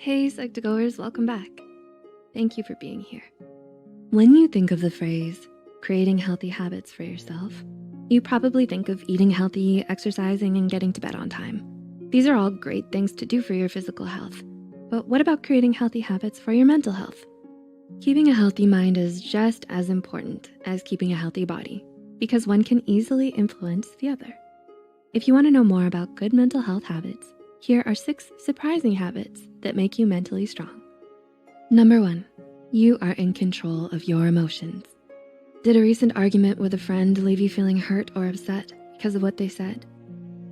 Hey, Psych2Goers, welcome back. Thank you for being here. When you think of the phrase, creating healthy habits for yourself, you probably think of eating healthy, exercising, and getting to bed on time. These are all great things to do for your physical health. But what about creating healthy habits for your mental health? Keeping a healthy mind is just as important as keeping a healthy body because one can easily influence the other. If you wanna know more about good mental health habits, here are 6 surprising habits that make you mentally strong. Number 1, you are in control of your emotions. Did a recent argument with a friend leave you feeling hurt or upset because of what they said?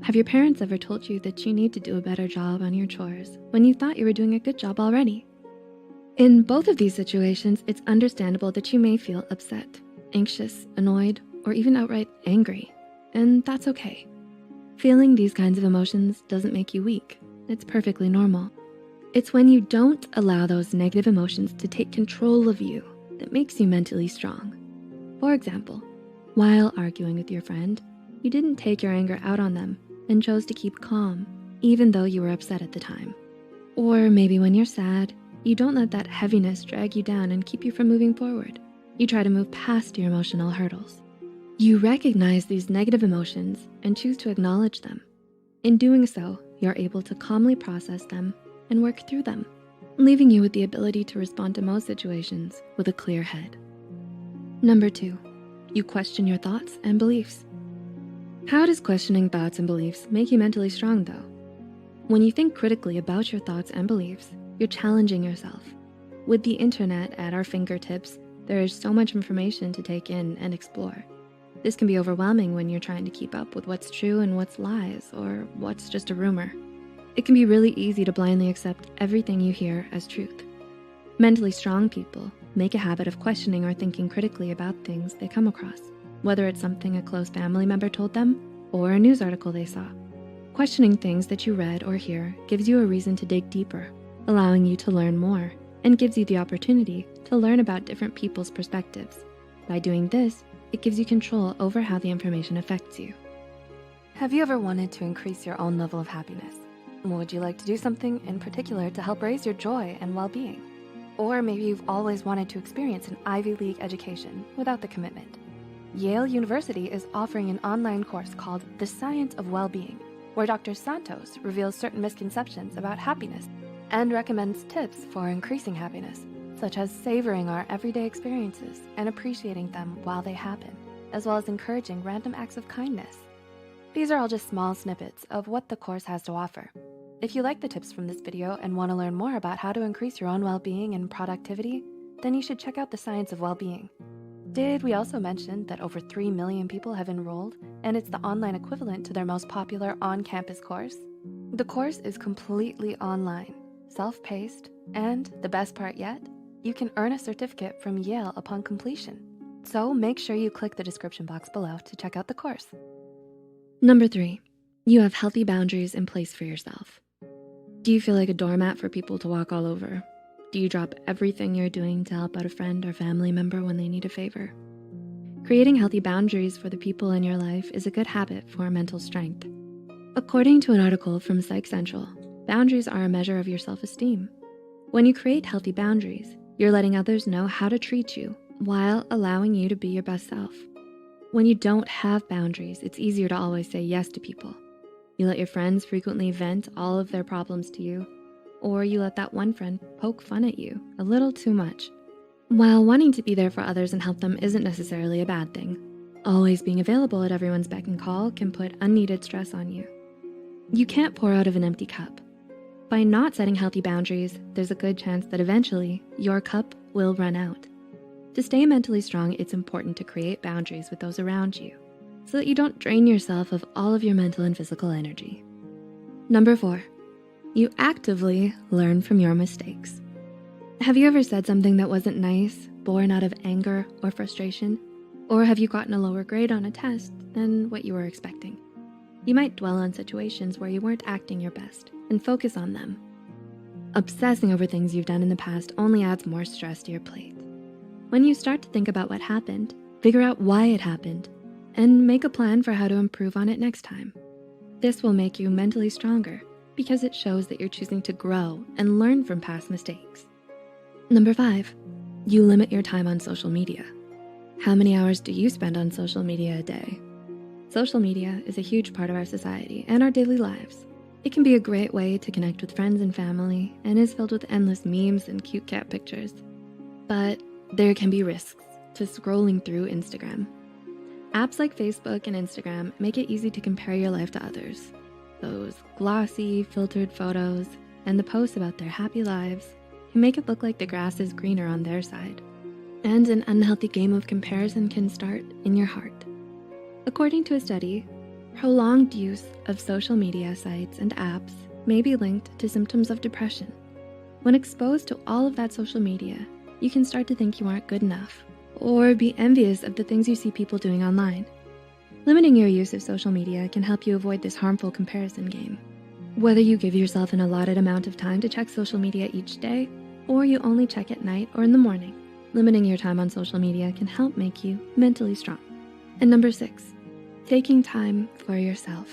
Have your parents ever told you that you need to do a better job on your chores when you thought you were doing a good job already? In both of these situations, it's understandable that you may feel upset, anxious, annoyed, or even outright angry, and that's okay. Feeling these kinds of emotions doesn't make you weak. It's perfectly normal. It's when you don't allow those negative emotions to take control of you that makes you mentally strong. For example, while arguing with your friend, you didn't take your anger out on them and chose to keep calm, even though you were upset at the time. Or maybe when you're sad, you don't let that heaviness drag you down and keep you from moving forward. You try to move past your emotional hurdles. You recognize these negative emotions and choose to acknowledge them. In doing so, you're able to calmly process them and work through them, leaving you with the ability to respond to most situations with a clear head. Number 2, you question your thoughts and beliefs. How does questioning thoughts and beliefs make you mentally strong though? When you think critically about your thoughts and beliefs, you're challenging yourself. With the internet at our fingertips, there is so much information to take in and explore. This can be overwhelming when you're trying to keep up with what's true and what's lies or what's just a rumor. It can be really easy to blindly accept everything you hear as truth. Mentally strong people make a habit of questioning or thinking critically about things they come across, whether it's something a close family member told them or a news article they saw. Questioning things that you read or hear gives you a reason to dig deeper, allowing you to learn more, and gives you the opportunity to learn about different people's perspectives. By doing this, it gives you control over how the information affects you. Have you ever wanted to increase your own level of happiness? Would you like to do something in particular to help raise your joy and well-being? Or maybe you've always wanted to experience an Ivy League education without the commitment. Yale University is offering an online course called The Science of Well-Being, where Dr. Santos reveals certain misconceptions about happiness and recommends tips for increasing happiness, such as savoring our everyday experiences and appreciating them while they happen, as well as encouraging random acts of kindness. These are all just small snippets of what the course has to offer. If you like the tips from this video and wanna learn more about how to increase your own well-being and productivity, then you should check out The Science of Well-Being. Did we also mention that over 3 million people have enrolled and it's the online equivalent to their most popular on-campus course? The course is completely online, self-paced, and the best part yet, you can earn a certificate from Yale upon completion. So make sure you click the description box below to check out the course. Number 3, you have healthy boundaries in place for yourself. Do you feel like a doormat for people to walk all over? Do you drop everything you're doing to help out a friend or family member when they need a favor? Creating healthy boundaries for the people in your life is a good habit for mental strength. According to an article from Psych Central, boundaries are a measure of your self-esteem. When you create healthy boundaries, you're letting others know how to treat you while allowing you to be your best self. When you don't have boundaries, it's easier to always say yes to people. You let your friends frequently vent all of their problems to you, or you let that one friend poke fun at you a little too much. While wanting to be there for others and help them isn't necessarily a bad thing, always being available at everyone's beck and call can put unneeded stress on you. You can't pour out of an empty cup. By not setting healthy boundaries, there's a good chance that eventually your cup will run out. To stay mentally strong, it's important to create boundaries with those around you so that you don't drain yourself of all of your mental and physical energy. Number 4, you actively learn from your mistakes. Have you ever said something that wasn't nice, born out of anger or frustration? Or have you gotten a lower grade on a test than what you were expecting? You might dwell on situations where you weren't acting your best and focus on them. Obsessing over things you've done in the past only adds more stress to your plate. When you start to think about what happened, figure out why it happened, and make a plan for how to improve on it next time. This will make you mentally stronger because it shows that you're choosing to grow and learn from past mistakes. Number 5, you limit your time on social media. How many hours do you spend on social media a day? Social media is a huge part of our society and our daily lives. It can be a great way to connect with friends and family and is filled with endless memes and cute cat pictures. But there can be risks to scrolling through Instagram. Apps like Facebook and Instagram make it easy to compare your life to others. Those glossy, filtered photos and the posts about their happy lives can make it look like the grass is greener on their side. And an unhealthy game of comparison can start in your heart. According to a study, prolonged use of social media sites and apps may be linked to symptoms of depression. When exposed to all of that social media, you can start to think you aren't good enough or be envious of the things you see people doing online. Limiting your use of social media can help you avoid this harmful comparison game. Whether you give yourself an allotted amount of time to check social media each day, or you only check at night or in the morning, limiting your time on social media can help make you mentally strong. And number 6, taking time for yourself.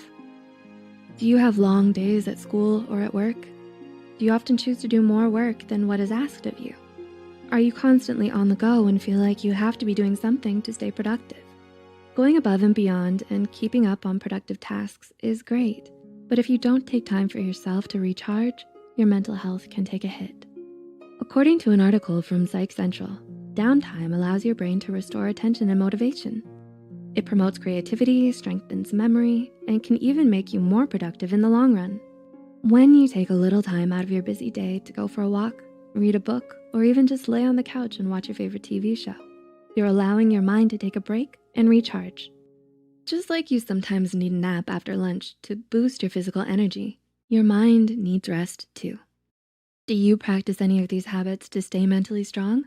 Do you have long days at school or at work? Do you often choose to do more work than what is asked of you? Are you constantly on the go and feel like you have to be doing something to stay productive? Going above and beyond and keeping up on productive tasks is great, but if you don't take time for yourself to recharge, your mental health can take a hit. According to an article from Psych Central, downtime allows your brain to restore attention and motivation. It promotes creativity, strengthens memory, and can even make you more productive in the long run. When you take a little time out of your busy day to go for a walk, read a book, or even just lay on the couch and watch your favorite TV show, you're allowing your mind to take a break and recharge. Just like you sometimes need a nap after lunch to boost your physical energy, your mind needs rest too. Do you practice any of these habits to stay mentally strong?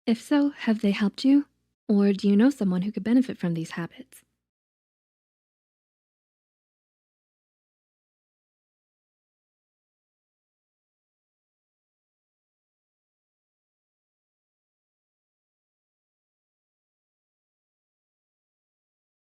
If so, have they helped you? Or do you know someone who could benefit from these habits?